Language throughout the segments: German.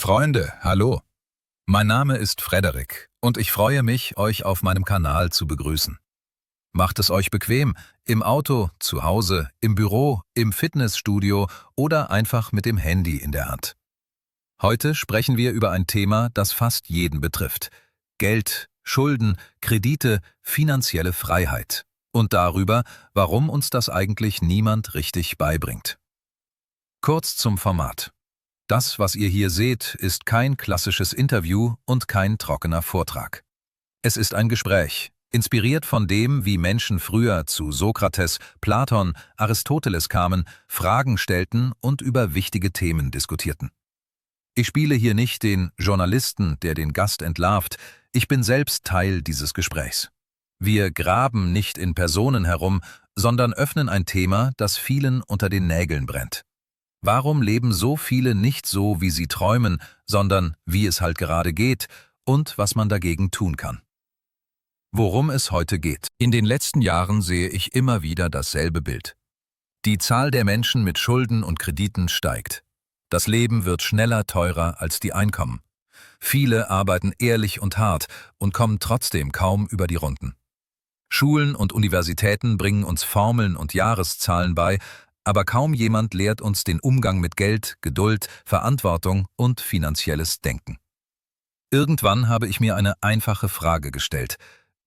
Freunde, hallo. Mein Name ist Frederik und ich freue mich, euch auf meinem Kanal zu begrüßen. Macht es euch bequem, im Auto, zu Hause, im Büro, im Fitnessstudio oder einfach mit dem Handy in der Hand. Heute sprechen wir über ein Thema, das fast jeden betrifft. Geld, Schulden, Kredite, finanzielle Freiheit. Und darüber, warum uns das eigentlich niemand richtig beibringt. Kurz zum Format. Das, was ihr hier seht, ist kein klassisches Interview und kein trockener Vortrag. Es ist ein Gespräch, inspiriert von dem, wie Menschen früher zu Sokrates, Platon, Aristoteles kamen, Fragen stellten und über wichtige Themen diskutierten. Ich spiele hier nicht den Journalisten, der den Gast entlarvt, ich bin selbst Teil dieses Gesprächs. Wir graben nicht in Personen herum, sondern öffnen ein Thema, das vielen unter den Nägeln brennt. Warum leben so viele nicht so, wie sie träumen, sondern wie es halt gerade geht und was man dagegen tun kann? Worum es heute geht. In den letzten Jahren sehe ich immer wieder dasselbe Bild. Die Zahl der Menschen mit Schulden und Krediten steigt. Das Leben wird schneller teurer als die Einkommen. Viele arbeiten ehrlich und hart und kommen trotzdem kaum über die Runden. Schulen und Universitäten bringen uns Formeln und Jahreszahlen bei, aber kaum jemand lehrt uns den Umgang mit Geld, Geduld, Verantwortung und finanzielles Denken. Irgendwann habe ich mir eine einfache Frage gestellt.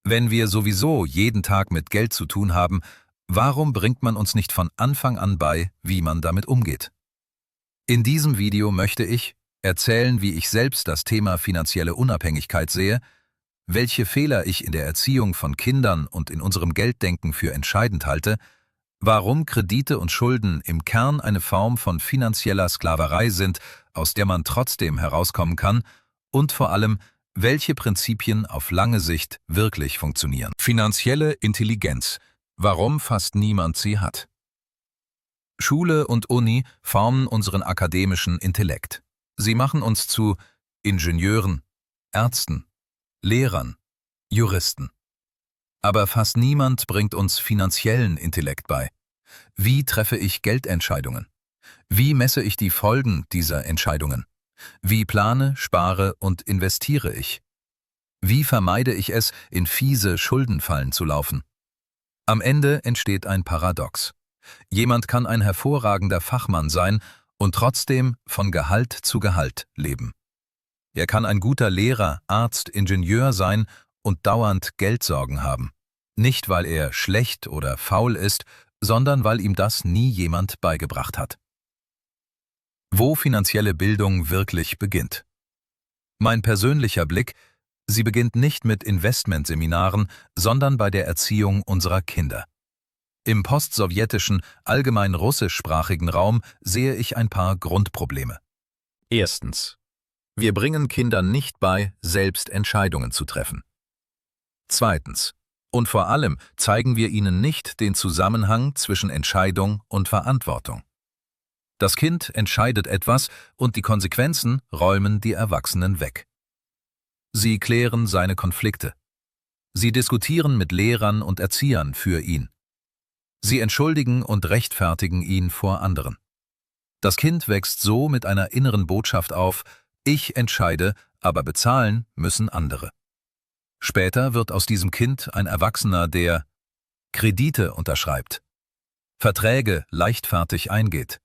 Wenn wir sowieso jeden Tag mit Geld zu tun haben, warum bringt man uns nicht von Anfang an bei, wie man damit umgeht? In diesem Video möchte ich erzählen, wie ich selbst das Thema finanzielle Unabhängigkeit sehe, welche Fehler ich in der Erziehung von Kindern und in unserem Gelddenken für entscheidend halte, warum Kredite und Schulden im Kern eine Form von finanzieller Sklaverei sind, aus der man trotzdem herauskommen kann, und vor allem, welche Prinzipien auf lange Sicht wirklich funktionieren. Finanzielle Intelligenz. Warum fast niemand sie hat. Schule und Uni formen unseren akademischen Intellekt. Sie machen uns zu Ingenieuren, Ärzten, Lehrern, Juristen. Aber fast niemand bringt uns finanziellen Intellekt bei. Wie treffe ich Geldentscheidungen? Wie messe ich die Folgen dieser Entscheidungen? Wie plane, spare und investiere ich? Wie vermeide ich es, in fiese Schuldenfallen zu laufen? Am Ende entsteht ein Paradox. Jemand kann ein hervorragender Fachmann sein und trotzdem von Gehalt zu Gehalt leben. Er kann ein guter Lehrer, Arzt, Ingenieur sein und dauernd Geldsorgen haben. Nicht, weil er schlecht oder faul ist, sondern weil ihm das nie jemand beigebracht hat. Wo finanzielle Bildung wirklich beginnt. Mein persönlicher Blick: Sie beginnt nicht mit Investmentseminaren, sondern bei der Erziehung unserer Kinder. Im postsowjetischen, allgemein russischsprachigen Raum sehe ich ein paar Grundprobleme. Erstens: Wir bringen Kindern nicht bei, selbst Entscheidungen zu treffen. Zweitens: Und vor allem zeigen wir ihnen nicht den Zusammenhang zwischen Entscheidung und Verantwortung. Das Kind entscheidet etwas und die Konsequenzen räumen die Erwachsenen weg. Sie klären seine Konflikte. Sie diskutieren mit Lehrern und Erziehern für ihn. Sie entschuldigen und rechtfertigen ihn vor anderen. Das Kind wächst so mit einer inneren Botschaft auf: Ich entscheide, aber bezahlen müssen andere. Später wird aus diesem Kind ein Erwachsener, der Kredite unterschreibt, Verträge leichtfertig eingeht,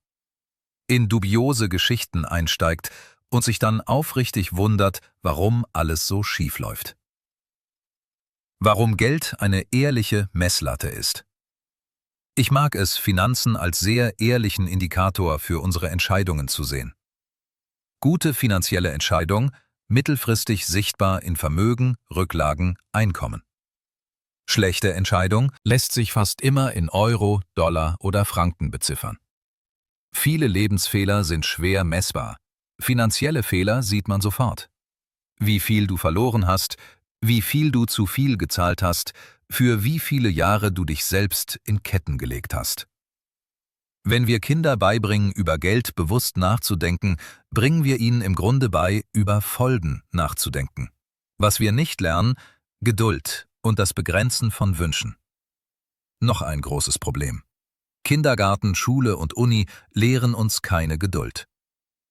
in dubiose Geschichten einsteigt und sich dann aufrichtig wundert, warum alles so schief läuft. Warum Geld eine ehrliche Messlatte ist. Ich mag es, Finanzen als sehr ehrlichen Indikator für unsere Entscheidungen zu sehen. Gute finanzielle Entscheidung, mittelfristig sichtbar in Vermögen, Rücklagen, Einkommen. Schlechte Entscheidung lässt sich fast immer in Euro, Dollar oder Franken beziffern. Viele Lebensfehler sind schwer messbar. Finanzielle Fehler sieht man sofort. Wie viel du verloren hast, wie viel du zu viel gezahlt hast, für wie viele Jahre du dich selbst in Ketten gelegt hast. Wenn wir Kinder beibringen, über Geld bewusst nachzudenken, bringen wir ihnen im Grunde bei, über Folgen nachzudenken. Was wir nicht lernen: Geduld und das Begrenzen von Wünschen. Noch ein großes Problem. Kindergarten, Schule und Uni lehren uns keine Geduld.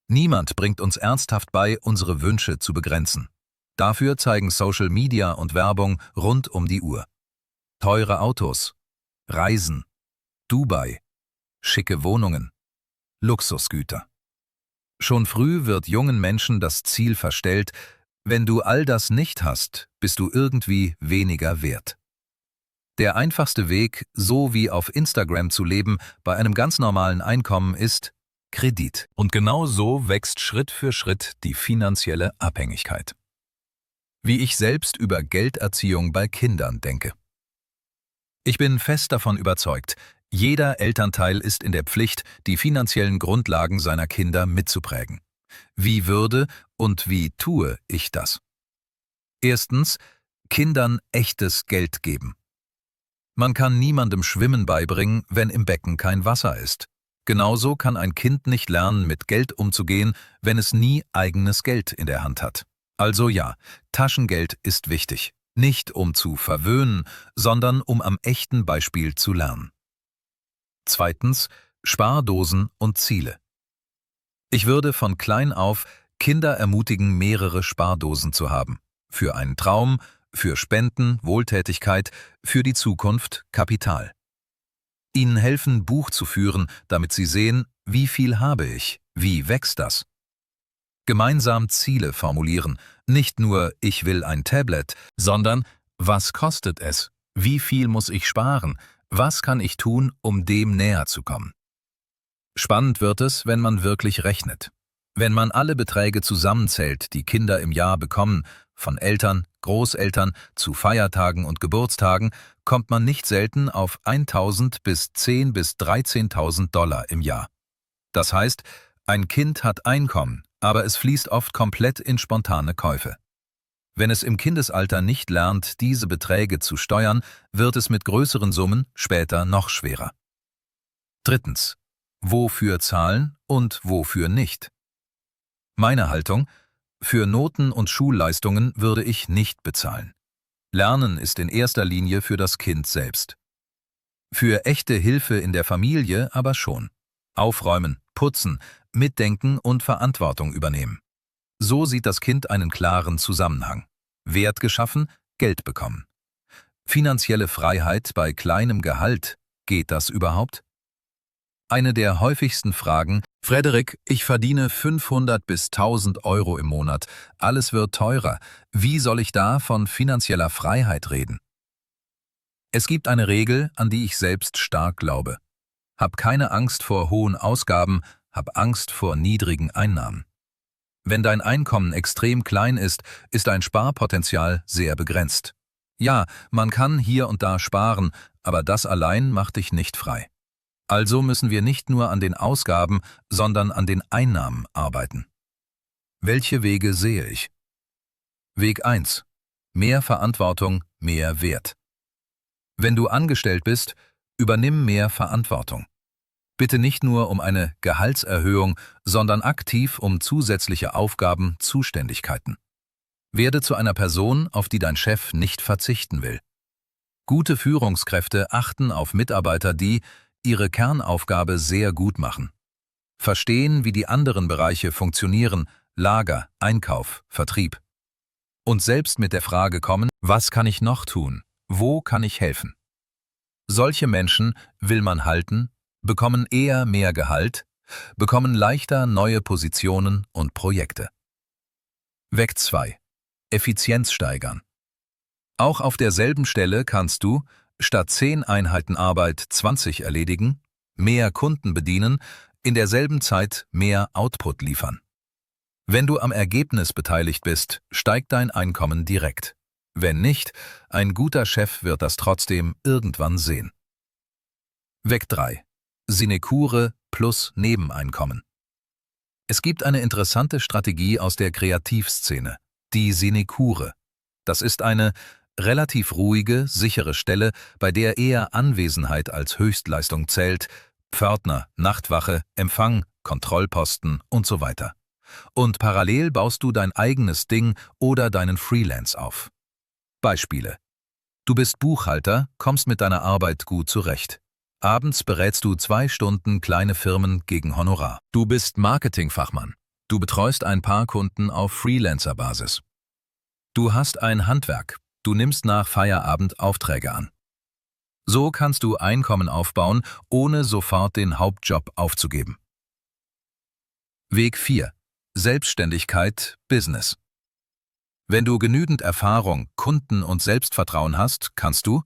Niemand bringt uns ernsthaft bei, unsere Wünsche zu begrenzen. Dafür zeigen Social Media und Werbung rund um die Uhr. Teure Autos, Reisen, Dubai, schicke Wohnungen, Luxusgüter. Schon früh wird jungen Menschen das Ziel verstellt: wenn du all das nicht hast, bist du irgendwie weniger wert. Der einfachste Weg, so wie auf Instagram zu leben, bei einem ganz normalen Einkommen ist Kredit. Und genau so wächst Schritt für Schritt die finanzielle Abhängigkeit. Wie ich selbst über Gelderziehung bei Kindern denke. Ich bin fest davon überzeugt, jeder Elternteil ist in der Pflicht, die finanziellen Grundlagen seiner Kinder mitzuprägen. Wie würde und wie tue ich das? Erstens, Kindern echtes Geld geben. Man kann niemandem Schwimmen beibringen, wenn im Becken kein Wasser ist. Genauso kann ein Kind nicht lernen, mit Geld umzugehen, wenn es nie eigenes Geld in der Hand hat. Also ja, Taschengeld ist wichtig. Nicht um zu verwöhnen, sondern um am echten Beispiel zu lernen. Zweitens, Spardosen und Ziele. Ich würde von klein auf Kinder ermutigen, mehrere Spardosen zu haben. Für einen Traum, für Spenden, Wohltätigkeit, für die Zukunft, Kapital. Ihnen helfen, Buch zu führen, damit sie sehen, wie viel habe ich, wie wächst das. Gemeinsam Ziele formulieren, nicht nur ich will ein Tablet, sondern was kostet es, wie viel muss ich sparen, was kann ich tun, um dem näher zu kommen. Spannend wird es, wenn man wirklich rechnet. Wenn man alle Beträge zusammenzählt, die Kinder im Jahr bekommen, von Eltern, Großeltern zu Feiertagen und Geburtstagen, kommt man nicht selten auf 1.000 bis 10.000 bis 13.000 Dollar im Jahr. Das heißt, ein Kind hat Einkommen, aber es fließt oft komplett in spontane Käufe. Wenn es im Kindesalter nicht lernt, diese Beträge zu steuern, wird es mit größeren Summen später noch schwerer. Drittens. Wofür zahlen und wofür nicht? Meine Haltung: für Noten und Schulleistungen würde ich nicht bezahlen. Lernen ist in erster Linie für das Kind selbst. Für echte Hilfe in der Familie aber schon. Aufräumen, putzen, mitdenken und Verantwortung übernehmen. So sieht das Kind einen klaren Zusammenhang. Wert geschaffen, Geld bekommen. Finanzielle Freiheit bei kleinem Gehalt, geht das überhaupt? Eine der häufigsten Fragen: Frederik, ich verdiene 500 bis 1000 Euro im Monat, alles wird teurer, wie soll ich da von finanzieller Freiheit reden? Es gibt eine Regel, an die ich selbst stark glaube. Hab keine Angst vor hohen Ausgaben, hab Angst vor niedrigen Einnahmen. Wenn dein Einkommen extrem klein ist, ist dein Sparpotenzial sehr begrenzt. Ja, man kann hier und da sparen, aber das allein macht dich nicht frei. Also müssen wir nicht nur an den Ausgaben, sondern an den Einnahmen arbeiten. Welche Wege sehe ich? Weg 1. Mehr Verantwortung, mehr Wert. Wenn du angestellt bist, übernimm mehr Verantwortung. Bitte nicht nur um eine Gehaltserhöhung, sondern aktiv um zusätzliche Aufgaben, Zuständigkeiten. Werde zu einer Person, auf die dein Chef nicht verzichten will. Gute Führungskräfte achten auf Mitarbeiter, die ihre Kernaufgabe sehr gut machen. Verstehen, wie die anderen Bereiche funktionieren, Lager, Einkauf, Vertrieb. Und selbst mit der Frage kommen: was kann ich noch tun? Wo kann ich helfen? Solche Menschen will man halten, bekommen eher mehr Gehalt, bekommen leichter neue Positionen und Projekte. Weg 2. Effizienz steigern. Auch auf derselben Stelle kannst du, statt 10 Einheiten Arbeit 20 erledigen, mehr Kunden bedienen, in derselben Zeit mehr Output liefern. Wenn du am Ergebnis beteiligt bist, steigt dein Einkommen direkt. Wenn nicht, ein guter Chef wird das trotzdem irgendwann sehen. Weg 3. Sinekure plus Nebeneinkommen. Es gibt eine interessante Strategie aus der Kreativszene, die Sinekure. Das ist eine relativ ruhige, sichere Stelle, bei der eher Anwesenheit als Höchstleistung zählt: Pförtner, Nachtwache, Empfang, Kontrollposten und so weiter. Und parallel baust du dein eigenes Ding oder deinen Freelance auf. Beispiele: Du bist Buchhalter, kommst mit deiner Arbeit gut zurecht. Abends berätst du 2 Stunden kleine Firmen gegen Honorar. Du bist Marketingfachmann. Du betreust ein paar Kunden auf Freelancer-Basis. Du hast ein Handwerk. Du nimmst nach Feierabend Aufträge an. So kannst du Einkommen aufbauen, ohne sofort den Hauptjob aufzugeben. Weg 4. Selbstständigkeit, Business. Wenn du genügend Erfahrung, Kunden und Selbstvertrauen hast, kannst du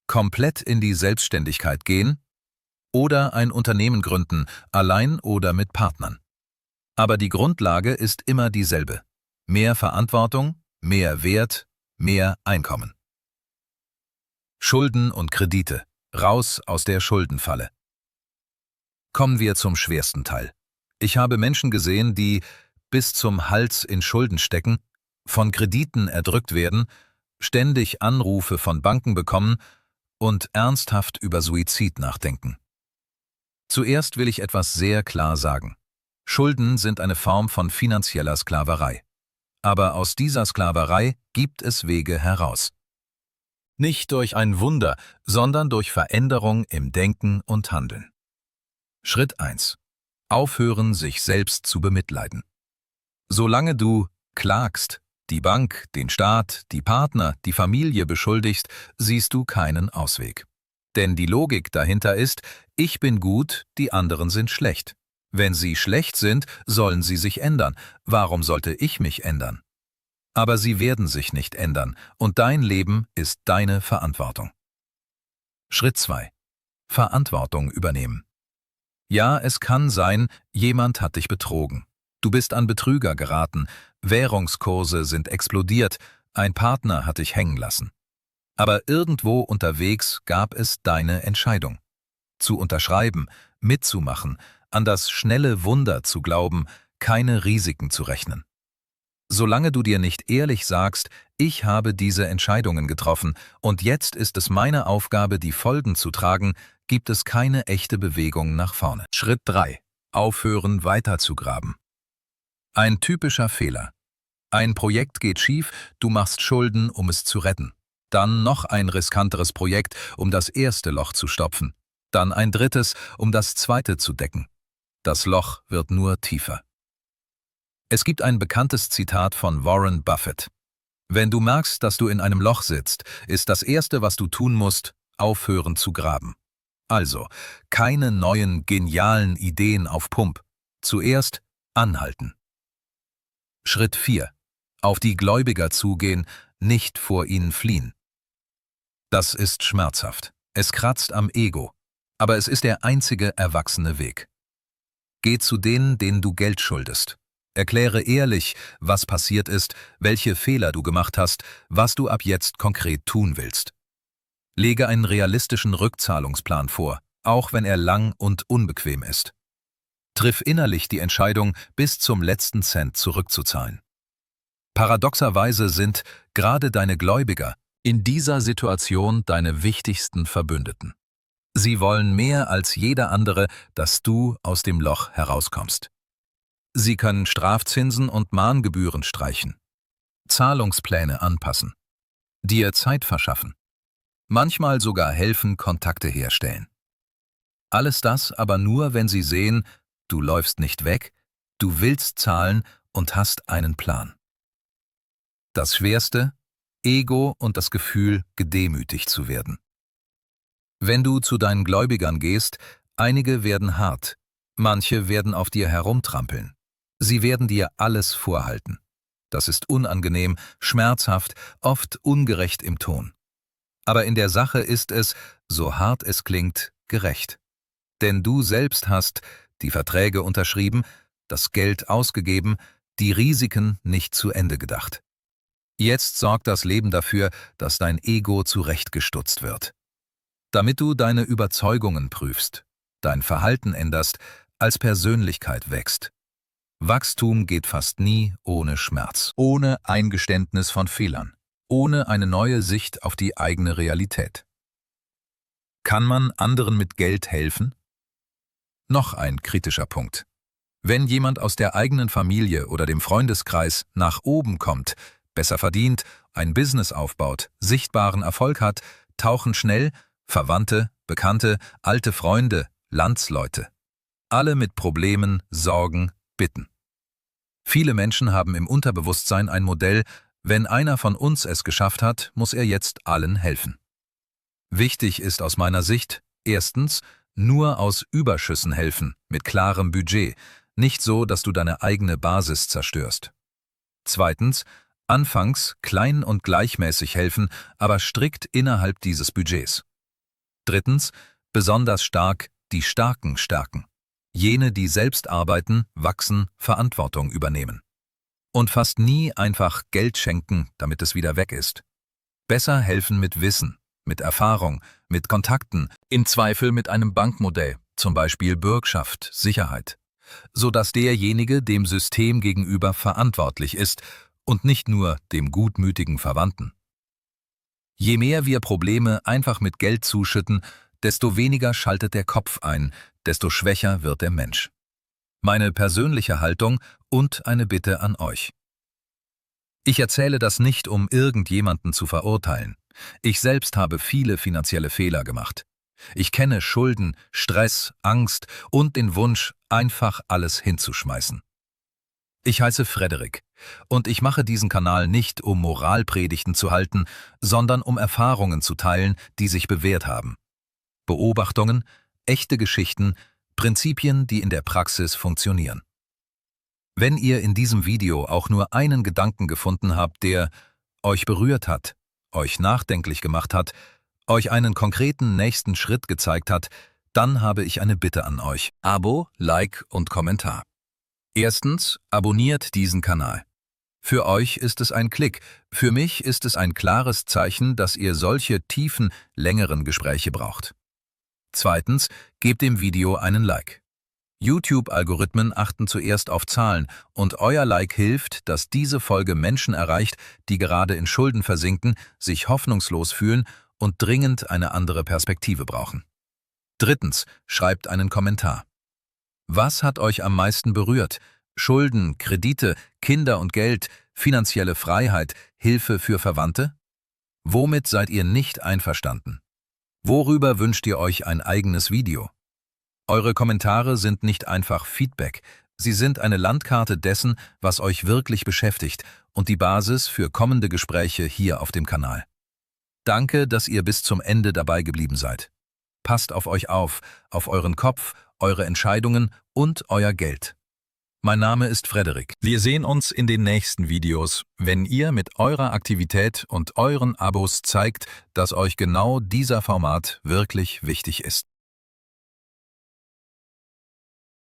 komplett in die Selbstständigkeit gehen oder ein Unternehmen gründen, allein oder mit Partnern. Aber die Grundlage ist immer dieselbe. Mehr Verantwortung, mehr Wert, mehr Einkommen. Schulden und Kredite. Raus aus der Schuldenfalle. Kommen wir zum schwersten Teil. Ich habe Menschen gesehen, die bis zum Hals in Schulden stecken, von Krediten erdrückt werden, ständig Anrufe von Banken bekommen und ernsthaft über Suizid nachdenken. Zuerst will ich etwas sehr klar sagen. Schulden sind eine Form von finanzieller Sklaverei. Aber aus dieser Sklaverei gibt es Wege heraus. Nicht durch ein Wunder, sondern durch Veränderung im Denken und Handeln. Schritt 1. Aufhören, sich selbst zu bemitleiden. Solange du klagst, die Bank, den Staat, die Partner, die Familie beschuldigst, siehst du keinen Ausweg. Denn die Logik dahinter ist, ich bin gut, die anderen sind schlecht. Wenn sie schlecht sind, sollen sie sich ändern. Warum sollte ich mich ändern? Aber sie werden sich nicht ändern, und dein Leben ist deine Verantwortung. Schritt 2. Verantwortung übernehmen. Ja, es kann sein, jemand hat dich betrogen. Du bist an Betrüger geraten, Währungskurse sind explodiert, ein Partner hat dich hängen lassen. Aber irgendwo unterwegs gab es deine Entscheidung. Zu unterschreiben, mitzumachen, an das schnelle Wunder zu glauben, keine Risiken zu rechnen. Solange du dir nicht ehrlich sagst, ich habe diese Entscheidungen getroffen und jetzt ist es meine Aufgabe, die Folgen zu tragen, gibt es keine echte Bewegung nach vorne. Schritt 3. Aufhören, weiterzugraben. Ein typischer Fehler. Ein Projekt geht schief, du machst Schulden, um es zu retten. Dann noch ein riskanteres Projekt, um das erste Loch zu stopfen. Dann ein drittes, um das zweite zu decken. Das Loch wird nur tiefer. Es gibt ein bekanntes Zitat von Warren Buffett. Wenn du merkst, dass du in einem Loch sitzt, ist das Erste, was du tun musst, aufhören zu graben. Also, keine neuen, genialen Ideen auf Pump. Zuerst anhalten. Schritt 4. Auf die Gläubiger zugehen, nicht vor ihnen fliehen. Das ist schmerzhaft. Es kratzt am Ego. Aber es ist der einzige erwachsene Weg. Geh zu denen, denen du Geld schuldest. Erkläre ehrlich, was passiert ist, welche Fehler du gemacht hast, was du ab jetzt konkret tun willst. Lege einen realistischen Rückzahlungsplan vor, auch wenn er lang und unbequem ist. Triff innerlich die Entscheidung, bis zum letzten Cent zurückzuzahlen. Paradoxerweise sind gerade deine Gläubiger in dieser Situation deine wichtigsten Verbündeten. Sie wollen mehr als jeder andere, dass du aus dem Loch herauskommst. Sie können Strafzinsen und Mahngebühren streichen, Zahlungspläne anpassen, dir Zeit verschaffen, manchmal sogar helfen, Kontakte herstellen. Alles das aber nur, wenn sie sehen, du läufst nicht weg, du willst zahlen und hast einen Plan. Das Schwerste: Ego und das Gefühl, gedemütigt zu werden. Wenn du zu deinen Gläubigern gehst, einige werden hart, manche werden auf dir herumtrampeln. Sie werden dir alles vorhalten. Das ist unangenehm, schmerzhaft, oft ungerecht im Ton. Aber in der Sache ist es, so hart es klingt, gerecht. Denn du selbst hast die Verträge unterschrieben, das Geld ausgegeben, die Risiken nicht zu Ende gedacht. Jetzt sorgt das Leben dafür, dass dein Ego zurechtgestutzt wird. Damit du deine Überzeugungen prüfst, dein Verhalten änderst, als Persönlichkeit wächst. Wachstum geht fast nie ohne Schmerz, ohne Eingeständnis von Fehlern, ohne eine neue Sicht auf die eigene Realität. Kann man anderen mit Geld helfen? Noch ein kritischer Punkt. Wenn jemand aus der eigenen Familie oder dem Freundeskreis nach oben kommt, besser verdient, ein Business aufbaut, sichtbaren Erfolg hat, tauchen schnell Verwandte, Bekannte, alte Freunde, Landsleute. Alle mit Problemen, Sorgen, Bitten. Viele Menschen haben im Unterbewusstsein ein Modell: Wenn einer von uns es geschafft hat, muss er jetzt allen helfen. Wichtig ist aus meiner Sicht: Erstens, nur aus Überschüssen helfen, mit klarem Budget, nicht so, dass du deine eigene Basis zerstörst. Zweitens, anfangs klein und gleichmäßig helfen, aber strikt innerhalb dieses Budgets. Drittens, besonders stark die Starken stärken. Jene, die selbst arbeiten, wachsen, Verantwortung übernehmen. Und fast nie einfach Geld schenken, damit es wieder weg ist. Besser helfen mit Wissen, mit Erfahrung, mit Kontakten, im Zweifel mit einem Bankmodell, zum Beispiel Bürgschaft, Sicherheit, sodass derjenige dem System gegenüber verantwortlich ist und nicht nur dem gutmütigen Verwandten. Je mehr wir Probleme einfach mit Geld zuschütten, desto weniger schaltet der Kopf ein, desto schwächer wird der Mensch. Meine persönliche Haltung und eine Bitte an euch. Ich erzähle das nicht, um irgendjemanden zu verurteilen. Ich selbst habe viele finanzielle Fehler gemacht. Ich kenne Schulden, Stress, Angst und den Wunsch, einfach alles hinzuschmeißen. Ich heiße Frederik und ich mache diesen Kanal nicht, um Moralpredigten zu halten, sondern um Erfahrungen zu teilen, die sich bewährt haben. Beobachtungen, echte Geschichten, Prinzipien, die in der Praxis funktionieren. Wenn ihr in diesem Video auch nur einen Gedanken gefunden habt, der euch berührt hat, euch nachdenklich gemacht hat, euch einen konkreten nächsten Schritt gezeigt hat, dann habe ich eine Bitte an euch: Abo, Like und Kommentar. Erstens, abonniert diesen Kanal. Für euch ist es ein Klick, für mich ist es ein klares Zeichen, dass ihr solche tiefen, längeren Gespräche braucht. Zweitens, gebt dem Video einen Like. YouTube-Algorithmen achten zuerst auf Zahlen und euer Like hilft, dass diese Folge Menschen erreicht, die gerade in Schulden versinken, sich hoffnungslos fühlen und dringend eine andere Perspektive brauchen. Drittens, schreibt einen Kommentar. Was hat euch am meisten berührt? Schulden, Kredite, Kinder und Geld, finanzielle Freiheit, Hilfe für Verwandte? Womit seid ihr nicht einverstanden? Worüber wünscht ihr euch ein eigenes Video? Eure Kommentare sind nicht einfach Feedback, sie sind eine Landkarte dessen, was euch wirklich beschäftigt und die Basis für kommende Gespräche hier auf dem Kanal. Danke, dass ihr bis zum Ende dabei geblieben seid. Passt auf euch auf euren Kopf, eure Entscheidungen und euer Geld. Mein Name ist Frederik. Wir sehen uns in den nächsten Videos, wenn ihr mit eurer Aktivität und euren Abos zeigt, dass euch genau dieser Format wirklich wichtig ist.